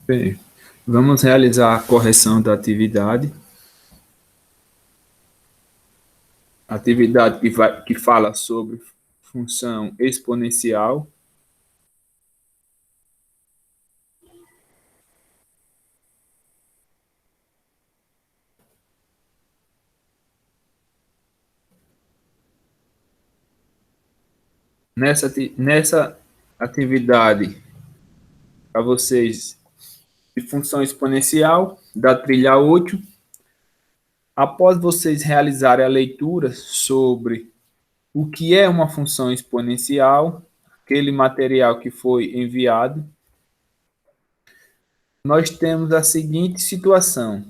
Bem, vamos realizar a correção da atividade. Atividade que fala sobre função exponencial. Nessa atividade, para vocês, de função exponencial, da trilha 8, após vocês realizarem a leitura sobre o que é uma função exponencial, aquele material que foi enviado, nós temos a seguinte situação.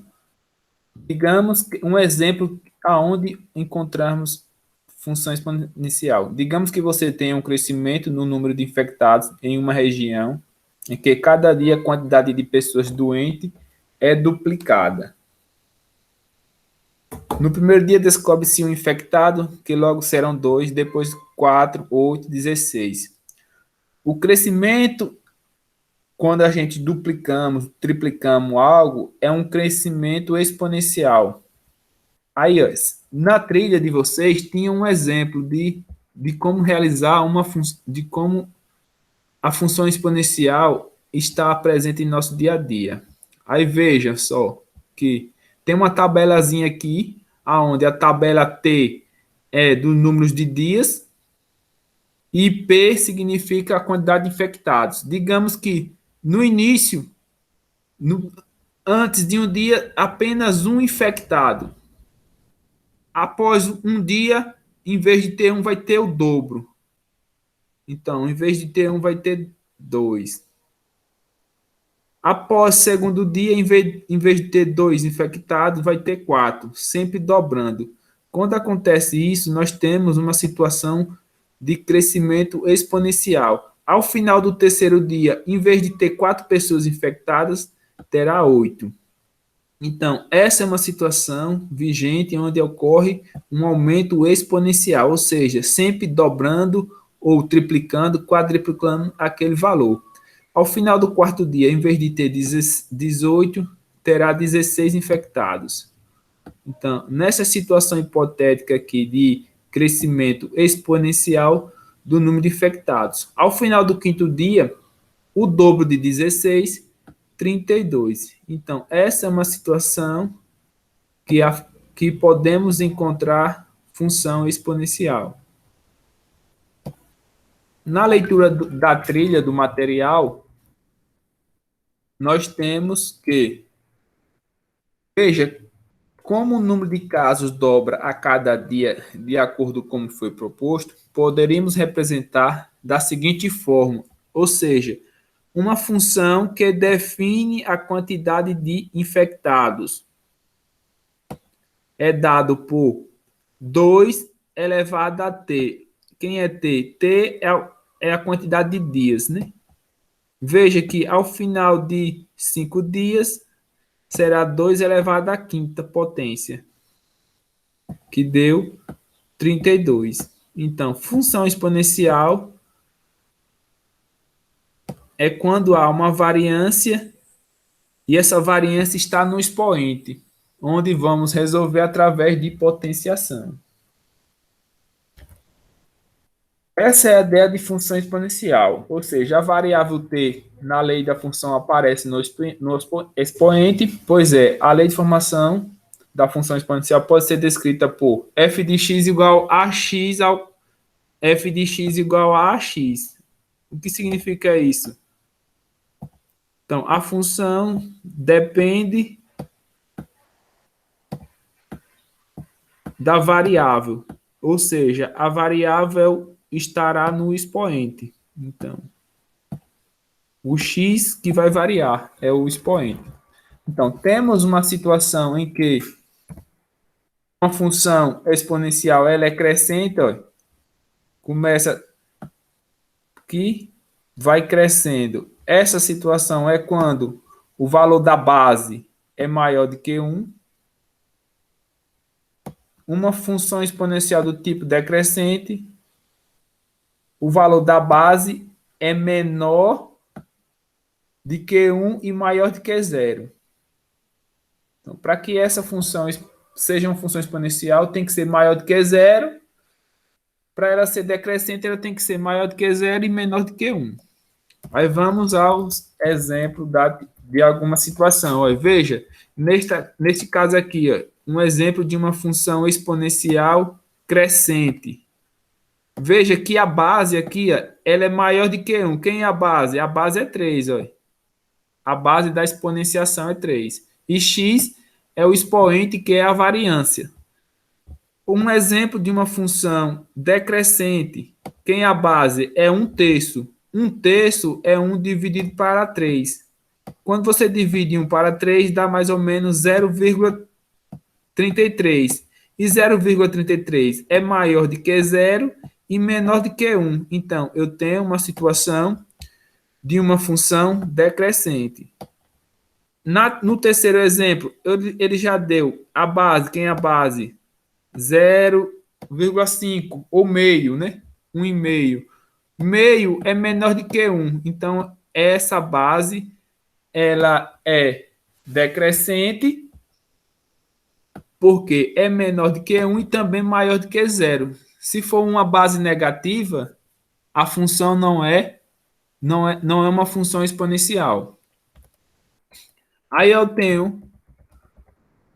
Digamos um exemplo aonde encontramos função exponencial. Digamos que você tenha um crescimento no número de infectados em uma região em que cada dia a quantidade de pessoas doentes é duplicada. No primeiro dia descobre-se um infectado, que logo serão dois, depois 4, 8, 16. O crescimento, quando a gente duplicamos, triplicamos algo, é um crescimento exponencial. Aí, ó, na trilha de vocês, tinha um exemplo de como realizar de como a função exponencial está presente em nosso dia a dia. Aí veja só que tem uma tabelazinha aqui, aonde a tabela T é dos números de dias e P significa a quantidade de infectados. Digamos que no início, no, antes de um dia, apenas um infectado. Após um dia, em vez de ter um, vai ter o dobro. Então, em vez de ter um, vai ter dois. Após o segundo dia, em vez de ter dois infectados, vai ter quatro, sempre dobrando. Quando acontece isso, nós temos uma situação de crescimento exponencial. Ao final do terceiro dia, em vez de ter quatro pessoas infectadas, terá oito. Então, essa é uma situação vigente onde ocorre um aumento exponencial, ou seja, sempre dobrando ou triplicando, quadriplicando aquele valor. Ao final do quarto dia, em vez de ter 18, terá 16 infectados. Então, nessa situação hipotética aqui de crescimento exponencial do número de infectados, ao final do quinto dia, o dobro de 16, 32. Então, essa é uma situação que podemos encontrar função exponencial. Na leitura da trilha do material, nós temos que, veja, como o número de casos dobra a cada dia, de acordo com como foi proposto, poderíamos representar da seguinte forma, ou seja, uma função que define a quantidade de infectados. É dado por 2 elevado a t. Quem é t? T é a quantidade de dias, né? Veja que ao final de 5 dias será 2 elevado à quinta potência, que deu 32. Então, função exponencial é quando há uma variância e essa variância está no expoente, onde vamos resolver através de potenciação. Essa é a ideia de função exponencial, ou seja, a variável t na lei da função aparece no expoente, pois é, a lei de formação da função exponencial pode ser descrita por f de x igual a x ao f de x igual a ax. O que significa isso? Então, a função depende da variável, ou seja, a variável estará no expoente. Então, o x que vai variar é o expoente. Então, temos uma situação em que uma função exponencial ela é crescente, ó, começa que vai crescendo. Essa situação é quando o valor da base é maior do que 1. Uma função exponencial do tipo decrescente, o valor da base é menor de Q1 e maior de Q0. Então, para que essa função seja uma função exponencial, tem que ser maior do que zero. Para ela ser decrescente, ela tem que ser maior do que zero e menor do que 1. Aí vamos aos exemplos de alguma situação. Olha, veja, neste caso aqui, ó, um exemplo de uma função exponencial crescente. Veja que a base aqui, ó, ela é maior do que 1. Quem é a base? A base é 3. Ó. A base da exponenciação é 3. E x é o expoente, que é a variância. Um exemplo de uma função decrescente, quem é a base? É 1/3. 1/3 é 1 dividido para 3. Quando você divide 1 para 3, dá mais ou menos 0,33. E 0,33 é maior do que 0 e menor do que 1. Então, eu tenho uma situação de uma função decrescente. No terceiro exemplo, ele já deu a base. Quem é a base? 0,5 ou meio, né? 1,5. Meio é menor do que 1. Então, essa base ela é decrescente porque é menor do que 1 e também maior do que 0. Se for uma base negativa, a função não é uma função exponencial. Aí eu tenho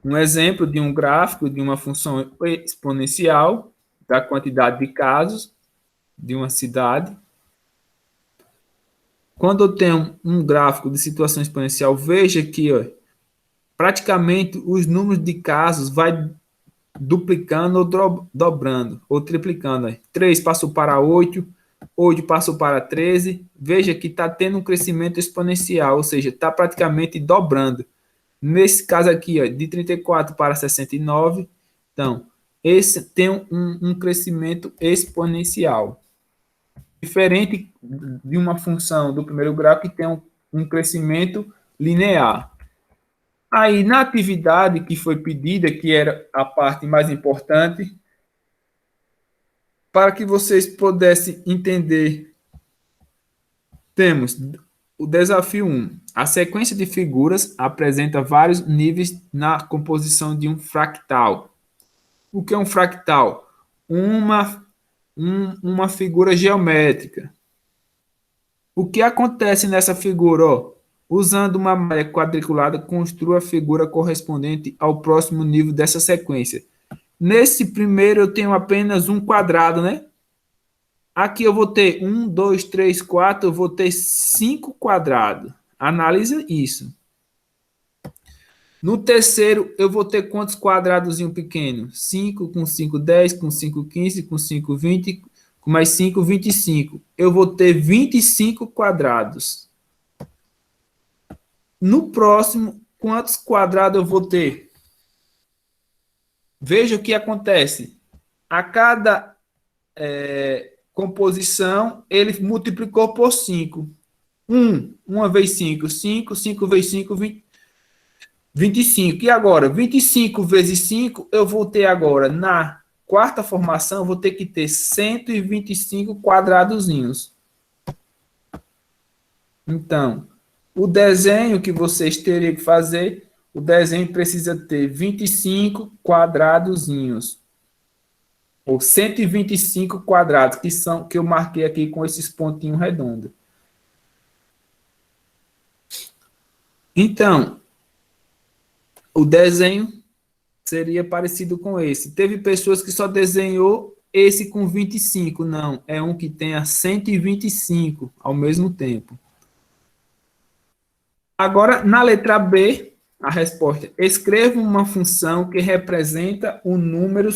um exemplo de um gráfico de uma função exponencial da quantidade de casos de uma cidade. Quando eu tenho um gráfico de situação exponencial, veja que ó, praticamente os números de casos vai duplicando ou dobrando, ou triplicando. Ó. 3 passou para 8, 8 passou para 13. Veja que está tendo um crescimento exponencial, ou seja, está praticamente dobrando. Nesse caso aqui, ó, de 34 para 69, então, esse tem um crescimento exponencial. Diferente de uma função do primeiro gráfico que tem um crescimento linear. Aí, na atividade que foi pedida, que era a parte mais importante, para que vocês pudessem entender, temos o desafio 1. A sequência de figuras apresenta vários níveis na composição de um fractal. O que é um fractal? Uma figura geométrica. O que acontece nessa figura? Ó, usando uma malha quadriculada, construa a figura correspondente ao próximo nível dessa sequência. Nesse primeiro eu tenho apenas um quadrado, né? Aqui eu vou ter 1, 2, 3, 4, eu vou ter 5 quadrados. Analisa isso. No terceiro, eu vou ter quantos quadrados pequenos? 5, com 5, 10, com 5, 15, com 5, 20, com mais 5, 25. Eu vou ter 25 quadrados. No próximo, quantos quadrados eu vou ter? Veja o que acontece. A cada composição, ele multiplicou por 5. 1 vezes 5, 5, 5 vezes 5, 25. E agora, 25 vezes 5, eu vou ter agora, na quarta formação, eu vou ter que ter 125 quadradozinhos. Então, o desenho que vocês teriam que fazer, o desenho precisa ter 25 quadradozinhos. Ou 125 quadrados, que eu marquei aqui com esses pontinhos redondos. Então, o desenho seria parecido com esse. Teve pessoas que só desenhou esse com 25. Não, é um que tenha 125 ao mesmo tempo. Agora, na letra B, a resposta: escreva uma função que representa o número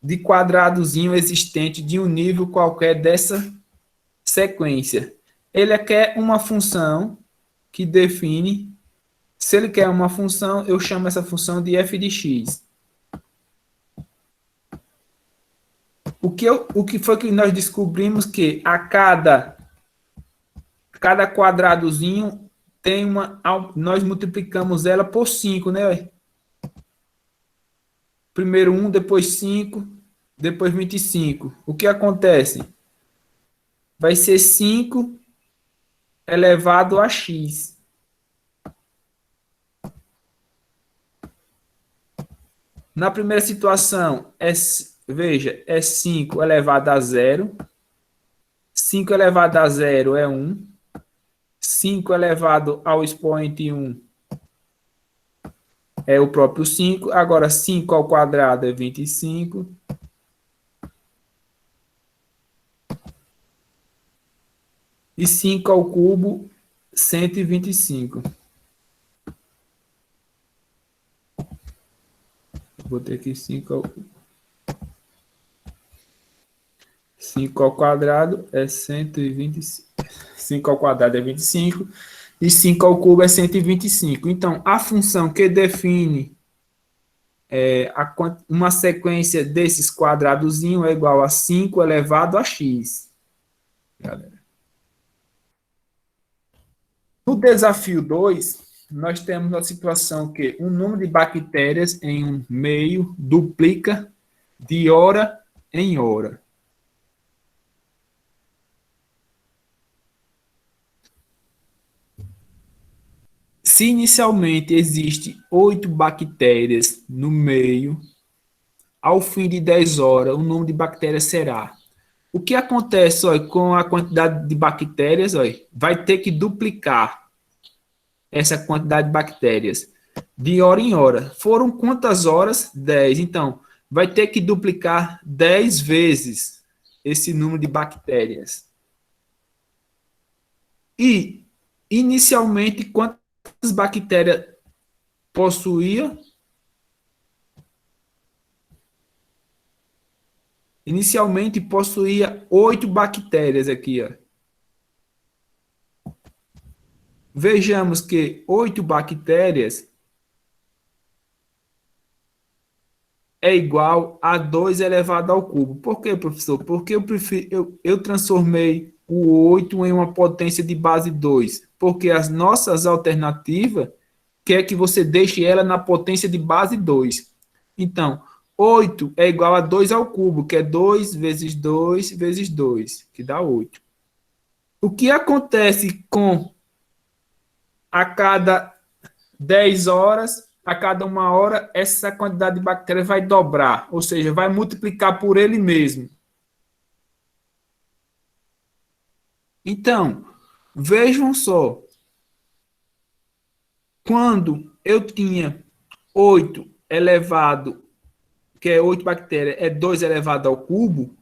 de quadradozinho existente de um nível qualquer dessa sequência. Ele quer uma função que define. Se ele quer uma função, eu chamo essa função de f de x. O que foi que nós descobrimos? Que a cada quadradozinho tem uma. Nós multiplicamos ela por 5, né? Primeiro 1, depois 5, depois 25. O que acontece? Vai ser 5 elevado a x. Na primeira situação, veja, é 5 elevado a zero. 5 elevado a zero é 1. 5 elevado ao expoente 1 é o próprio 5. Agora, 5 ao quadrado é 25. E 5 ao cubo, 125. Vou ter aqui 5 ao quadrado é 125. 5 ao quadrado é 25. E 5 ao cubo é 125. Então, a função que define uma sequência desses quadradozinhos é igual a 5 elevado a x. Galera. No desafio 2, nós temos a situação que o número de bactérias em um meio duplica de hora em hora. Se inicialmente existe 8 bactérias no meio, ao fim de 10 horas, o número de bactérias será. O que acontece com a quantidade de bactérias? Vai ter que duplicar essa quantidade de bactérias de hora em hora. Foram quantas horas? 10. Então, vai ter que duplicar 10 vezes esse número de bactérias. E, inicialmente, quantas bactérias possuía? Inicialmente possuía 8 bactérias aqui. Ó. Vejamos que 8 bactérias é igual a 2 elevado ao cubo. Por quê, professor? Porque eu transformei o 8 em uma potência de base 2. Porque as nossas alternativas quer que você deixe ela na potência de base 2. Então, 8 é igual a 2 ao cubo, que é 2 vezes 2 vezes 2, que dá 8. O que acontece com a cada 10 horas, a cada 1 hora, essa quantidade de bactérias vai dobrar, ou seja, vai multiplicar por ele mesmo. Então, vejam só, quando eu tinha 8 elevado, que é 8 bactérias, é 2 elevado ao cubo,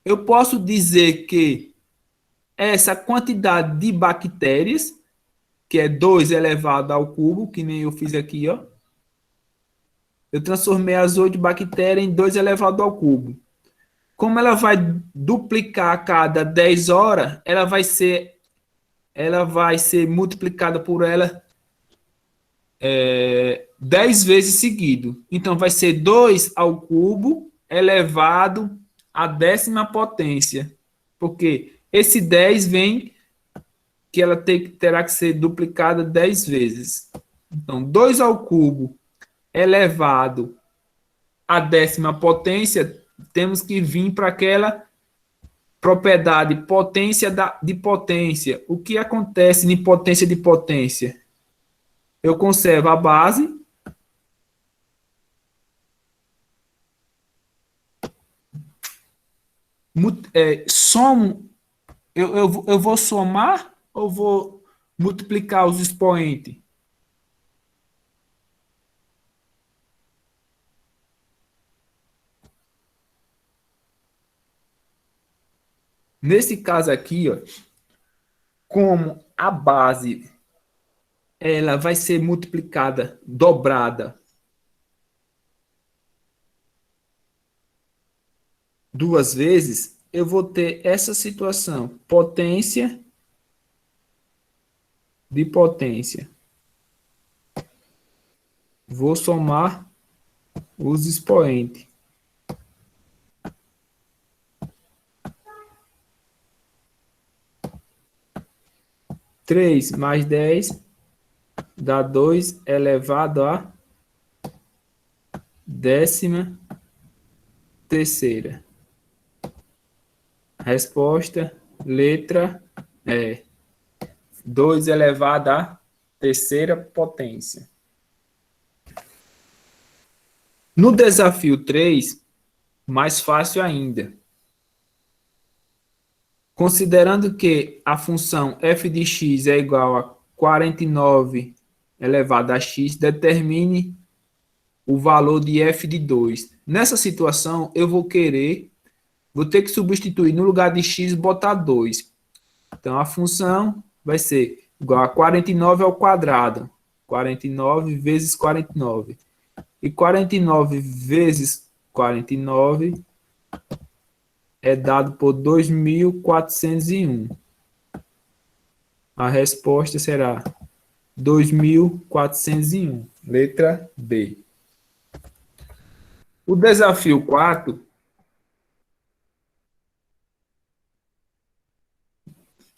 eu posso dizer que essa quantidade de bactérias, que é 2 elevado ao cubo, que nem eu fiz aqui, ó, eu transformei as 8 bactérias em 2 elevado ao cubo. Como ela vai duplicar a cada 10 horas, ela vai ser multiplicada por ela 10 vezes seguido. Então, vai ser 2 ao cubo elevado à 10ª potência. Porque esse 10 vem que ela terá que ser duplicada 10 vezes. Então, 2 ao cubo elevado à 10ª potência, temos que vir para aquela propriedade potência de potência. O que acontece em potência de potência? Eu conservo a base, somo, eu vou somar ou vou multiplicar os expoentes? Nesse caso aqui, ó, como a base ela vai ser multiplicada, dobrada 2 vezes, eu vou ter essa situação, potência de potência. Vou somar os expoentes. 3 mais 10 dá 2 elevado a 13ª. Resposta, letra É 2 elevado à terceira potência. No desafio 3, mais fácil ainda. Considerando que a função f de x é igual a 49 elevado a x, determine o valor de f de 2. Nessa situação, eu vou ter que substituir no lugar de x, botar 2. Então, a função vai ser igual a 49 ao quadrado. 49 vezes 49. E 49 vezes 49 é dado por 2.401. A resposta será 2.401. Letra B. O desafio 4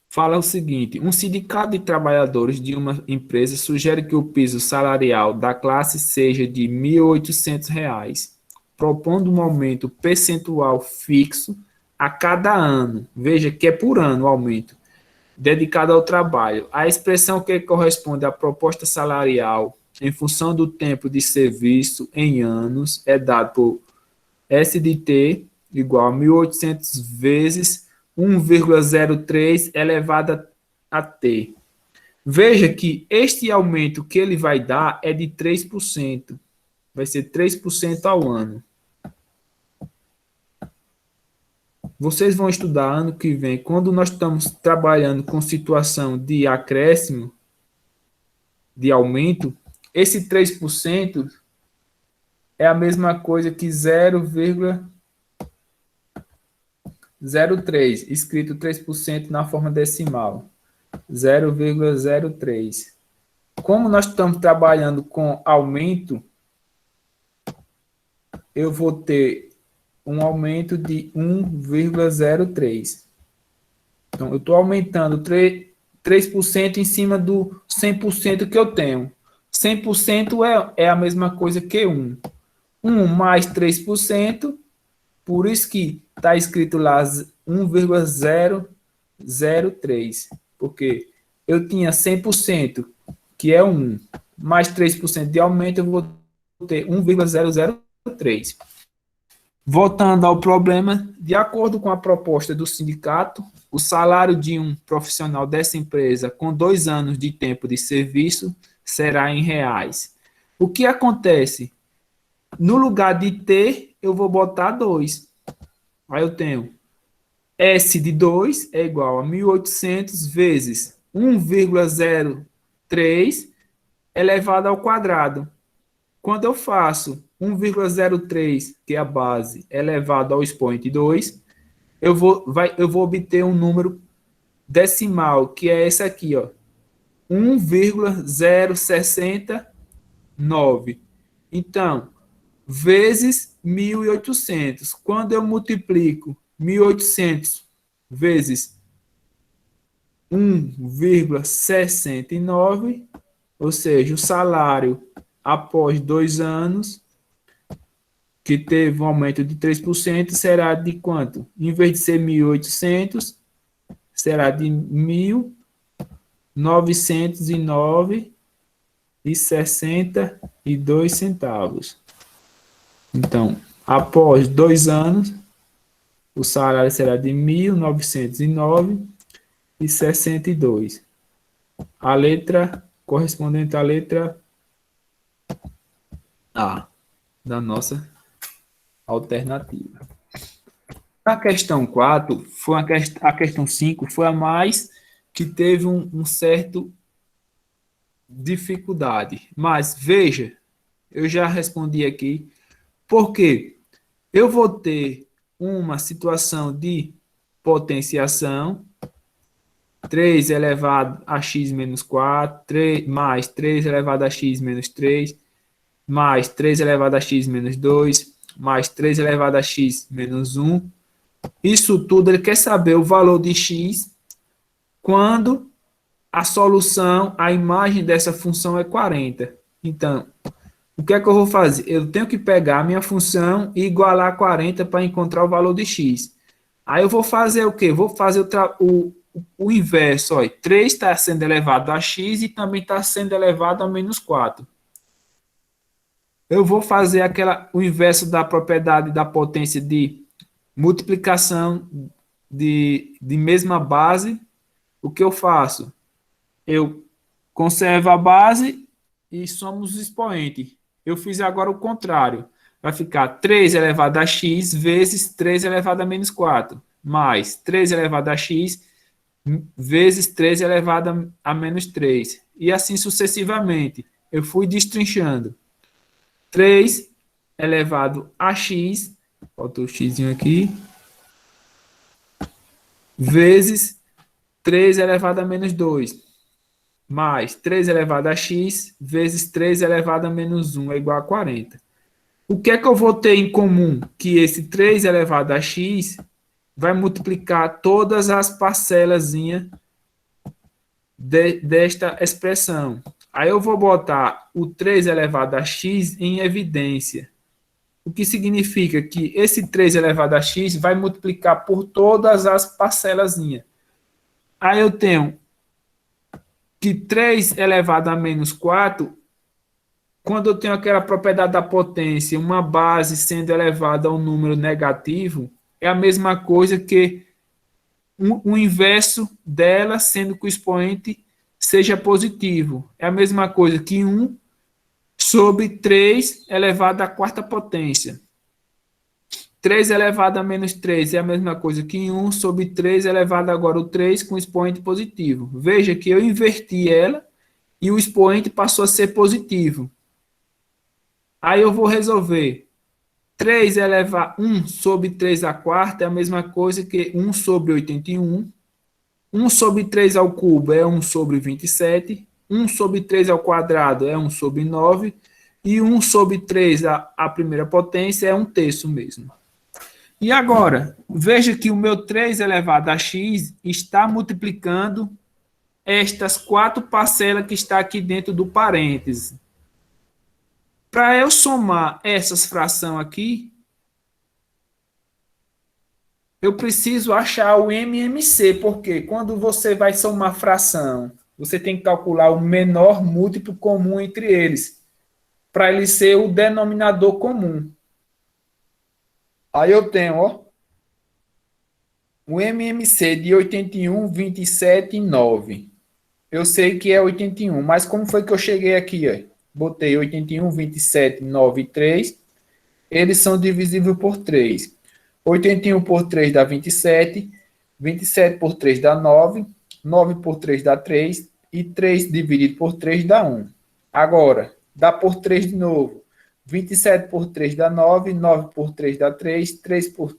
fala o seguinte: um sindicato de trabalhadores de uma empresa sugere que o piso salarial da classe seja de R$ 1.800, propondo um aumento percentual fixo a cada ano. Veja que é por ano o aumento, dedicado ao trabalho. A expressão que corresponde à proposta salarial em função do tempo de serviço em anos é dado por S de T igual a 1.800 vezes 1,03 elevado a T. Veja que este aumento que ele vai dar é de 3%. Vai ser 3% ao ano. Vocês vão estudar ano que vem, quando nós estamos trabalhando com situação de acréscimo, de aumento, esse 3% é a mesma coisa que 0,03, escrito 3% na forma decimal. 0,03. Como nós estamos trabalhando com aumento, eu vou ter um aumento de 1,03. Então, eu estou aumentando 3% em cima do 100% que eu tenho. 100% é a mesma coisa que 1. 1 mais 3%, por isso que está escrito lá 1,003. Porque eu tinha 100%, que é 1, mais 3% de aumento, eu vou ter 1,003. Voltando ao problema, de acordo com a proposta do sindicato, o salário de um profissional dessa empresa com 2 anos de tempo de serviço será em reais. O que acontece? No lugar de T, eu vou botar 2. Aí eu tenho S de 2 é igual a 1.800 vezes 1,03 elevado ao quadrado. Quando eu faço 1,03, que é a base, elevado ao expoente 2, eu vou obter um número decimal, que é esse aqui, ó, 1,069. Então, vezes 1.800. Quando eu multiplico 1.800 vezes 1,69, ou seja, o salário após 2 anos, que teve um aumento de 3%, será de quanto? Em vez de ser 1.800, será de 1.909,62 centavos. Então, após 2 anos, o salário será de 1.909,62. A letra correspondente à letra A da nossa alternativa. A questão 4, a questão 5 foi a mais que teve um certo dificuldade. Mas veja, eu já respondi aqui, porque eu vou ter uma situação de potenciação, 3 elevado a x menos 4, 3, mais 3 elevado a x menos 3, mais 3 elevado a x menos 2, mais 3 elevado a x menos 1. Isso tudo ele quer saber o valor de x quando a solução, a imagem dessa função é 40. Então, o que é que eu vou fazer? Eu tenho que pegar a minha função e igualar a 40 para encontrar o valor de x. Aí eu vou fazer o quê? Vou fazer o inverso. Olha, 3 está sendo elevado a x e também está sendo elevado a menos 4. Eu vou fazer o inverso da propriedade da potência de multiplicação de mesma base. O que eu faço? Eu conservo a base e somos os expoentes. Eu fiz agora o contrário. Vai ficar 3 elevado a x vezes 3 elevado a menos 4, mais 3 elevado a x vezes 3 elevado a menos 3. E assim sucessivamente. Eu fui destrinchando. 3 elevado a x, faltou o x aqui, vezes 3 elevado a menos 2, mais 3 elevado a x, vezes 3 elevado a menos 1 é igual a 40. O que é que eu vou ter em comum? Que esse 3 elevado a x vai multiplicar todas as parcelazinhas desta expressão. Aí eu vou botar o 3 elevado a x em evidência. O que significa que esse 3 elevado a x vai multiplicar por todas as parcelazinhas. Aí eu tenho que 3 elevado a menos 4, quando eu tenho aquela propriedade da potência, uma base sendo elevada a um número negativo, é a mesma coisa que o inverso dela, sendo que o expoente seja positivo. É a mesma coisa que 1 sobre 3 elevado à quarta potência. 3 elevado a menos 3 é a mesma coisa que 1 sobre 3 elevado agora o 3 com expoente positivo. Veja que eu inverti ela e o expoente passou a ser positivo. Aí eu vou resolver. 3 elevado 1 sobre 3 à quarta é a mesma coisa que 1 sobre 81. 1 sobre 3 ao cubo é 1 sobre 27. 1 sobre 3 ao quadrado é 1 sobre 9. E 1 sobre 3 à primeira potência é 1/3 mesmo. E agora, veja que o meu 3 elevado a x está multiplicando estas 4 parcelas que está aqui dentro do parêntese. Para eu somar essas frações aqui, eu preciso achar o MMC, porque quando você vai somar fração, você tem que calcular o menor múltiplo comum entre eles, para ele ser o denominador comum. Aí eu tenho, ó, o MMC de 81, 27 e 9. Eu sei que é 81, mas como foi que eu cheguei aqui? Ó? Botei 81, 27, 9 e 3. Eles são divisíveis por 3. 81 por 3 dá 27. 27 por 3 dá 9. 9 por 3 dá 3. E 3 dividido por 3 dá 1. Agora, dá por 3 de novo. 27 por 3 dá 9. 9 por 3 dá 3. 3 por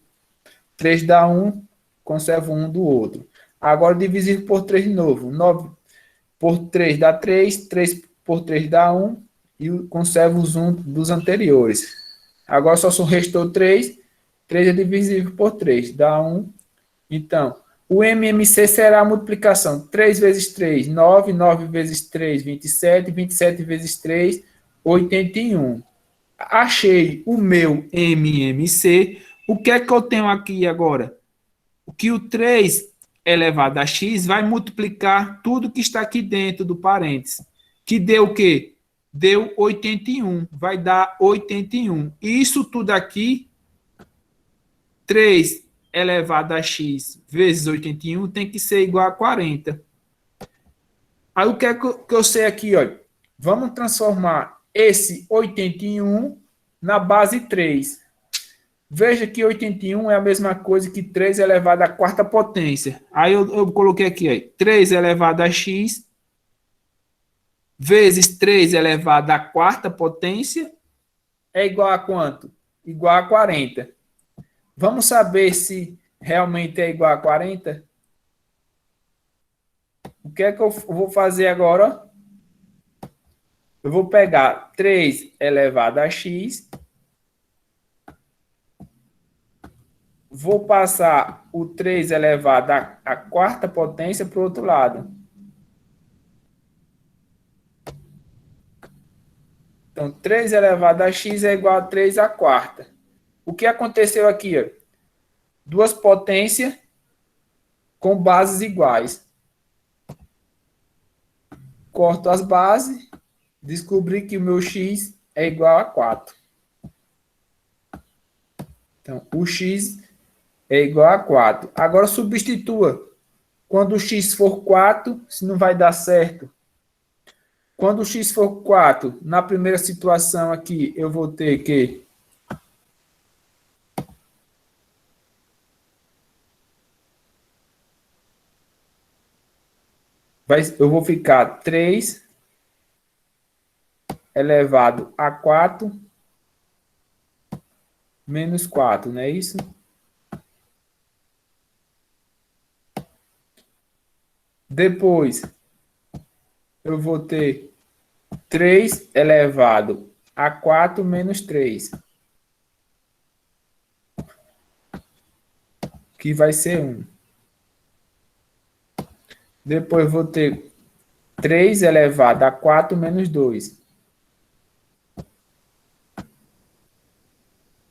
3 dá 1. Conservo um do outro. Agora, divisível por 3 de novo. 9 por 3 dá 3. 3 por 3 dá 1. E conservo os 1 dos anteriores. Agora só restou 3. 3 é divisível por 3, dá 1. Então, o MMC será a multiplicação. 3 vezes 3, 9. 9 vezes 3, 27. 27 vezes 3, 81. Achei o meu MMC. O que é que eu tenho aqui agora? Que o 3 elevado a x vai multiplicar tudo que está aqui dentro do parênteses. Que deu o quê? Deu 81. Vai dar 81. E isso tudo aqui, 3 elevado a x vezes 81 tem que ser igual a 40. Aí o que é que eu sei aqui? Olha? Vamos transformar esse 81 na base 3. Veja que 81 é a mesma coisa que 3 elevado à quarta potência. Aí eu coloquei aqui, ó, 3 elevado a x vezes 3 elevado à quarta potência é igual a quanto? Igual a 40. Vamos saber se realmente é igual a 40? O que é que eu vou fazer agora? Eu vou pegar 3 elevado a x, vou passar o 3 elevado à quarta potência para o outro lado. Então, 3 elevado a x é igual a 3 à quarta. O que aconteceu aqui? Ó? Duas potências com bases iguais. Corto as bases, descobri que o meu x é igual a 4. Então, o x é igual a 4. Agora, substitua. Quando o x for 4, se não vai dar certo. Quando o x for 4, na primeira situação aqui, eu vou ter que eu vou ficar 3 elevado a 4 menos 4, não é isso? Depois, eu vou ter 3 elevado a 4 menos 3, que vai ser 1. Depois, vou ter 3 elevado a 4 menos 2.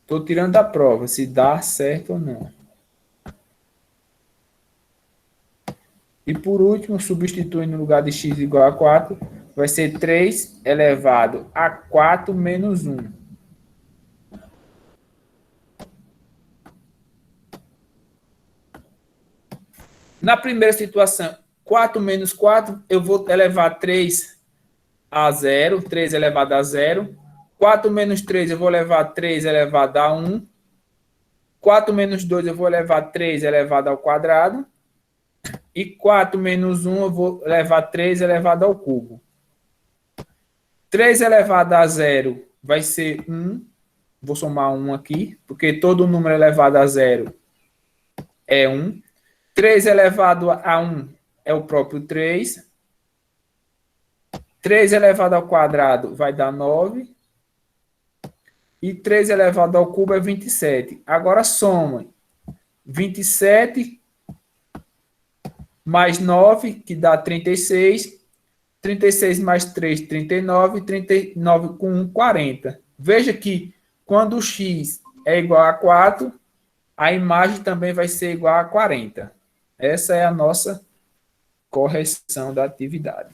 Estou tirando a prova, se dá certo ou não. E por último, substituindo no lugar de x igual a 4, vai ser 3 elevado a 4 menos 1. Na primeira situação, 4 menos 4, eu vou elevar 3 a 0, 3 elevado a 0. 4 menos 3, eu vou levar 3 elevado a 1. 4 menos 2, eu vou levar 3 elevado ao quadrado. E 4 menos 1, eu vou levar 3 elevado ao cubo. 3 elevado a 0 vai ser 1. Vou somar 1 aqui, porque todo número elevado a 0 é 1. 3 elevado a 1 é o próprio 3. 3 elevado ao quadrado vai dar 9. E 3 elevado ao cubo é 27. Agora soma 27 mais 9, que dá 36. 36 mais 3, 39. 39 com 1, 40. Veja que quando o x é igual a 4, a imagem também vai ser igual a 40. Essa é a nossa correção da atividade.